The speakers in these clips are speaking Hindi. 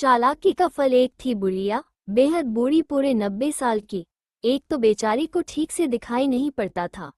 चालाकी का फल। एक थी बुढ़िया, बेहद बूढ़ी, पूरे 90 साल की। एक तो बेचारी को ठीक से दिखाई नहीं पड़ता था,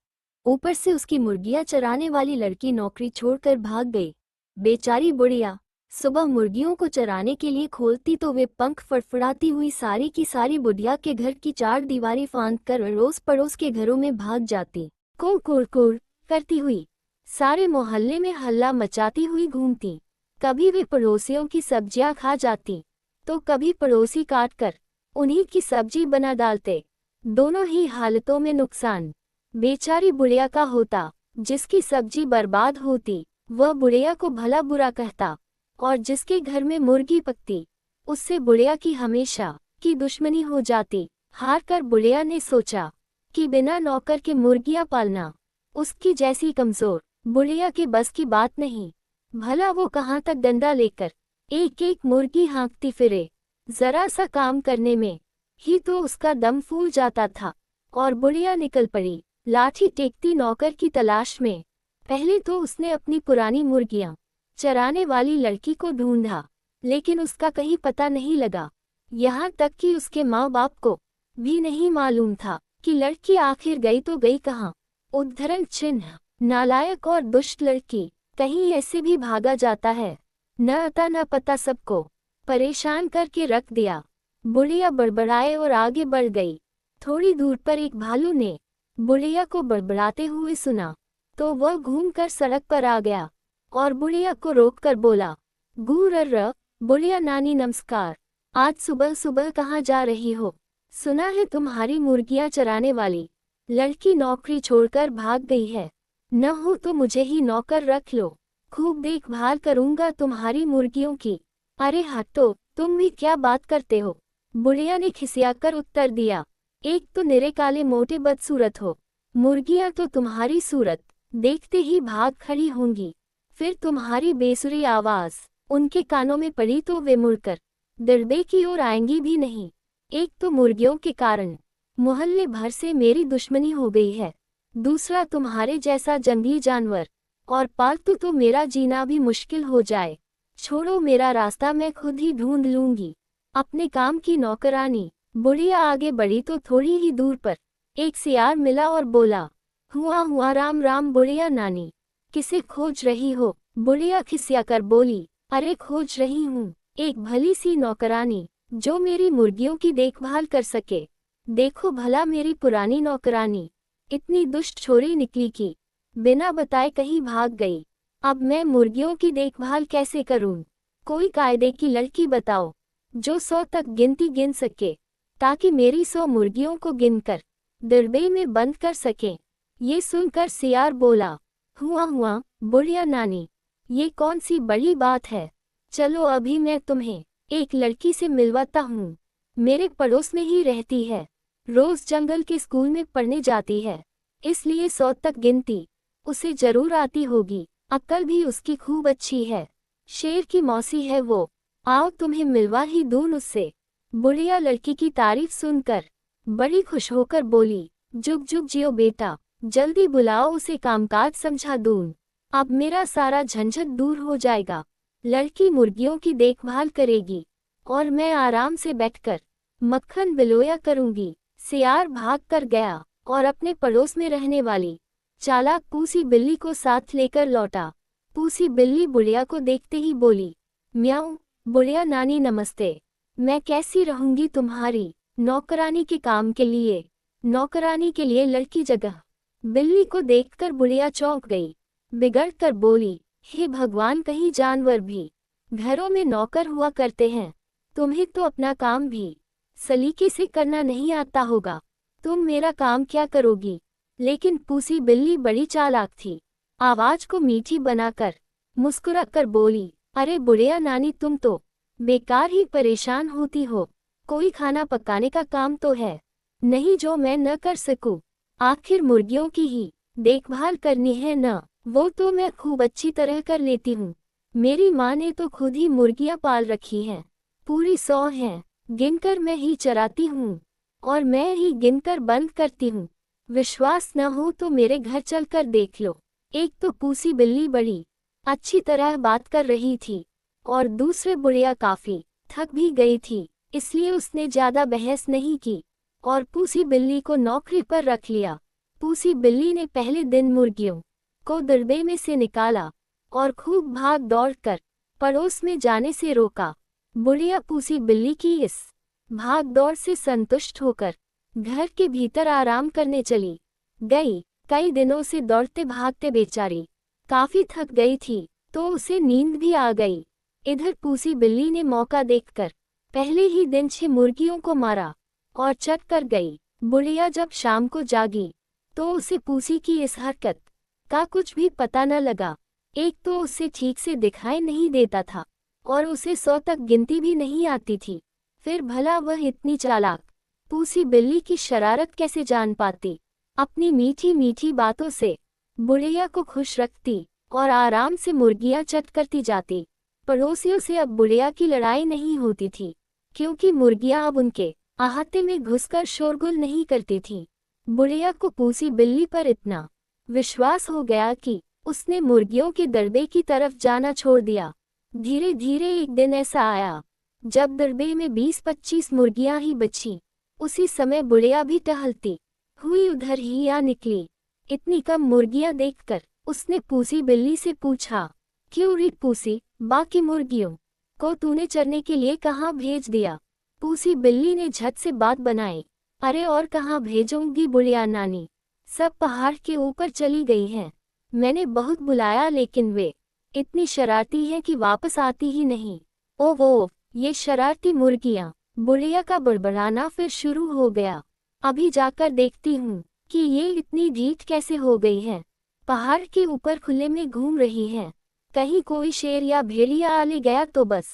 ऊपर से उसकी मुर्गियां चराने वाली लड़की नौकरी छोड़कर भाग गई। बेचारी बुढ़िया सुबह मुर्गियों को चराने के लिए खोलती तो वे पंख फड़फड़ाती हुई सारी की सारी बुढ़िया के घर की चार दीवारी फांद कर अड़ोस पड़ोस के घरों में भाग जाती, कुर कुर कुर करती हुई सारे मोहल्ले में हल्ला मचाती हुई घूमती। कभी वे पड़ोसियों की सब्जियां खा जाती तो कभी पड़ोसी काट कर उन्हीं की सब्जी बना डालते। दोनों ही हालतों में नुकसान बेचारी बुढ़िया का होता। जिसकी सब्जी बर्बाद होती वह बुढ़िया को भला बुरा कहता, और जिसके घर में मुर्गी पकती उससे बुढ़िया की हमेशा की दुश्मनी हो जाती। हार कर बुढ़िया ने सोचा कि बिना नौकर के मुर्गियां पालना उसकी जैसी कमजोर बुढ़िया के बस की बात नहीं। भला वो कहाँ तक डंडा लेकर एक एक मुर्गी हाँकती फिरे। जरा सा काम करने में ही तो उसका दम फूल जाता था। और बुढ़िया निकल पड़ी लाठी टेकती नौकर की तलाश में। पहले तो उसने अपनी पुरानी मुर्गियां चराने वाली लड़की को ढूंढा, लेकिन उसका कहीं पता नहीं लगा। यहाँ तक कि उसके माँ बाप को भी नहीं मालूम था कि लड़की आखिर गई तो गई कहाँ। उद्धरण चिन्ह नालायक और दुष्ट लड़की, कहीं ऐसे भी भागा जाता है। न अता न पता, सबको परेशान करके रख दिया। बुढ़िया बड़बड़ाए और आगे बढ़ गई। थोड़ी दूर पर एक भालू ने बुढ़िया को बड़बड़ाते हुए सुना तो वह घूमकर सड़क पर आ गया और बुढ़िया को रोककर बोला, गुर्र बुढ़िया नानी नमस्कार, आज सुबह सुबह कहाँ जा रही हो? सुना है तुम्हारी मुर्गियां चराने वाली लड़की नौकरी छोड़कर भाग गई है। न हो तो मुझे ही नौकर रख लो, खूब देखभाल करूंगा तुम्हारी मुर्गियों की। अरे हटो, तुम भी क्या बात करते हो? बुढ़िया ने खिसियाकर उत्तर दिया, एक तो निरे काले मोटे बदसूरत हो, मुर्गियां तो तुम्हारी सूरत देखते ही भाग खड़ी होंगी। फिर तुम्हारी बेसुरी आवाज उनके कानों में पड़ी तो वे मुड़कर दरबे की ओर आएंगी भी नहीं। एक तो मुर्गियों के कारण मोहल्ले भर से मेरी दुश्मनी हो गई है, दूसरा तुम्हारे जैसा जंगली जानवर और पालतू तो मेरा जीना भी मुश्किल हो जाए। छोड़ो मेरा रास्ता, मैं खुद ही ढूंढ लूंगी अपने काम की नौकरानी। बुढ़िया आगे बढ़ी तो थोड़ी ही दूर पर एक सियार मिला और बोला, हुआ राम राम बुढ़िया नानी, किसे खोज रही हो? बुढ़िया खिसियाकर बोली, अरे खोज रही हूँ एक भली सी नौकरानी जो मेरी मुर्गियों की देखभाल कर सके। देखो भला मेरी पुरानी नौकरानी इतनी दुष्ट छोरी निकली कि बिना बताए कहीं भाग गई। अब मैं मुर्गियों की देखभाल कैसे करूं? कोई कायदे की लड़की बताओ जो 100 तक गिनती गिन सके, ताकि मेरी 100 मुर्गियों को गिनकर दरबे में बंद कर सके। ये सुनकर सियार बोला, हुआ बुढ़िया नानी, ये कौन सी बड़ी बात है? चलो अभी मैं तुम्हें एक लड़की से मिलवाता हूँ। मेरे पड़ोस में ही रहती है, रोज जंगल के स्कूल में पढ़ने जाती है, इसलिए 100 तक गिनती उसे जरूर आती होगी। अक्ल भी उसकी खूब अच्छी है, शेर की मौसी है वो। आओ तुम्हें मिलवा ही दूँ उससे। बुढ़िया लड़की की तारीफ सुनकर बड़ी खुश होकर बोली, जुग जुग जियो बेटा, जल्दी बुलाओ उसे, कामकाज समझा दूँ। अब मेरा सारा झंझट दूर हो जाएगा। लड़की मुर्गियों की देखभाल करेगी और मैं आराम से बैठकर मक्खन बिलोया करूंगी। सियार भाग कर गया और अपने पड़ोस में रहने वाली चालाक पूसी बिल्ली को साथ लेकर लौटा। पूसी बिल्ली बुढ़िया को देखते ही बोली, म्याऊं, बुढ़िया नानी नमस्ते, मैं कैसी रहूंगी तुम्हारी नौकरानी के काम के लिए? नौकरानी के लिए लड़की जगह? बिल्ली को देखकर बुढ़िया चौंक गई, बिगड़ कर बोली, हे भगवान, कहीं जानवर भी घरों में नौकर हुआ करते हैं? तुम्हें तो अपना काम भी सलीके से करना नहीं आता होगा, तुम मेरा काम क्या करोगी? लेकिन पूसी बिल्ली बड़ी चालाक थी, आवाज को मीठी बनाकर मुस्कुरा कर बोली, अरे बुढ़िया नानी, तुम तो बेकार ही परेशान होती हो। कोई खाना पकाने का काम तो है नहीं जो मैं न कर सकूं? आखिर मुर्गियों की ही देखभाल करनी है न? वो तो मैं खूब अच्छी तरह कर लेती हूँ। मेरी माँ ने तो खुद ही मुर्गियाँ पाल रखी हैं, पूरी 100 हैं, गिनकर मैं ही चराती हूँ और मैं ही गिनकर बंद करती हूँ। विश्वास न हो तो मेरे घर चलकर देख लो। एक तो पूसी बिल्ली बड़ी अच्छी तरह बात कर रही थी और दूसरे बुढ़िया काफी थक भी गई थी, इसलिए उसने ज्यादा बहस नहीं की और पूसी बिल्ली को नौकरी पर रख लिया। पूसी बिल्ली ने पहले दिन मुर्गियों को दड़बे में से निकाला और खूब भाग दौड़ कर पड़ोस में जाने से रोका। बुढ़िया पूसी बिल्ली की इस भाग दौड़ से संतुष्ट होकर घर के भीतर आराम करने चली गई। कई दिनों से दौड़ते भागते बेचारी काफी थक गई थी, तो उसे नींद भी आ गई। इधर पूसी बिल्ली ने मौका देखकर पहले ही दिन 6 मुर्गियों को मारा और चट कर गई। बुढ़िया जब शाम को जागी तो उसे पूसी की इस हरकत का कुछ भी पता न लगा। एक तो उसे ठीक से दिखाई नहीं देता था और उसे 100 तक गिनती भी नहीं आती थी। फिर भला वह इतनी चालाक पूसी बिल्ली की शरारत कैसे जान पाती। अपनी मीठी मीठी बातों से बुढ़िया को खुश रखती और आराम से मुर्गियां चट करती जाती। पड़ोसियों से अब बुढ़िया की लड़ाई नहीं होती थी, क्योंकि मुर्गियां अब उनके अहाते में घुसकर शोरगुल नहीं करती थीं। बुढ़िया को पूसी बिल्ली पर इतना विश्वास हो गया कि उसने मुर्गियों के दड़बे की तरफ जाना छोड़ दिया। धीरे धीरे एक दिन ऐसा आया जब दड़बे में 20-25 मुर्गियां ही बची। उसी समय बुढ़िया भी टहलती हुई उधर ही आ निकली। इतनी कम मुर्गियां देखकर उसने पूसी बिल्ली से पूछा, क्यों रे पूसी, बाकी मुर्गियों को तूने चरने के लिए कहाँ भेज दिया। पूसी बिल्ली ने झट से बात बनाई, अरे और कहाँ भेजूंगी बुढ़िया नानी, सब पहाड़ के ऊपर चली गई हैं। मैंने बहुत बुलाया लेकिन वे इतनी शरारती हैं कि वापस आती ही नहीं। ओ वो ये शरारती मुर्गियां। बुढ़िया का बड़बड़ाना फिर शुरू हो गया। अभी जाकर देखती हूँ कि ये इतनी ढीठ कैसे हो गई हैं। पहाड़ के ऊपर खुले में घूम रही हैं। कहीं कोई शेर या भेड़िया आ ले गया तो बस।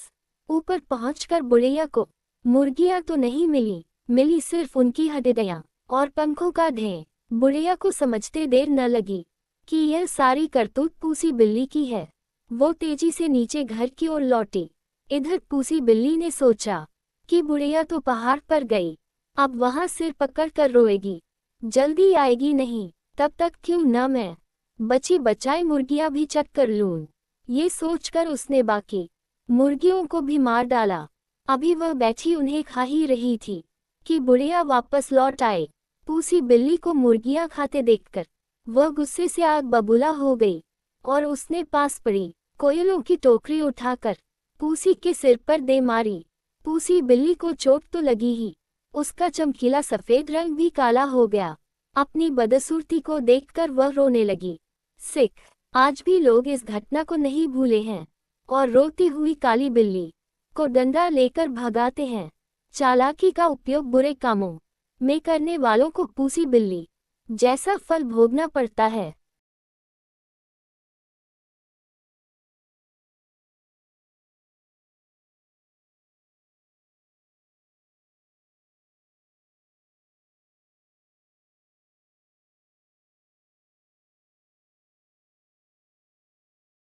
ऊपर पहुंचकर बुढ़िया को मुर्गियां तो नहीं मिली सिर्फ उनकी हड्डियां और पंखों का ढेर। बुढ़िया को समझते देर न लगी कि यह सारी करतूत पूसी बिल्ली की है। वो तेजी से नीचे घर की ओर लौटी। इधर पूसी बिल्ली ने सोचा कि बुढ़िया तो पहाड़ पर गई, अब वहां सिर पकड़ कर रोएगी, जल्दी आएगी नहीं, तब तक क्यों न मैं बची बचाई मुर्गियां भी चट कर लूं। ये सोचकर उसने बाकी मुर्गियों को भी मार डाला। अभी वह बैठी उन्हें खा ही रही थी कि बुढ़िया वापस लौट आए। पूसी बिल्ली को मुर्गियां खाते देखकर वह गुस्से से आग बबूला हो गई और उसने पास पड़ी कोयलों की टोकरी उठाकर पूसी के सिर पर दे मारी। पूसी बिल्ली को चोट तो लगी ही, उसका चमकीला सफेद रंग भी काला हो गया। अपनी बदसूरती को देखकर वह रोने लगी। सिख आज भी लोग इस घटना को नहीं भूले हैं और रोती हुई काली बिल्ली को डंडा लेकर भगाते हैं। चालाकी का उपयोग बुरे कामों में करने वालों को पूसी बिल्ली जैसा फल भोगना पड़ता है।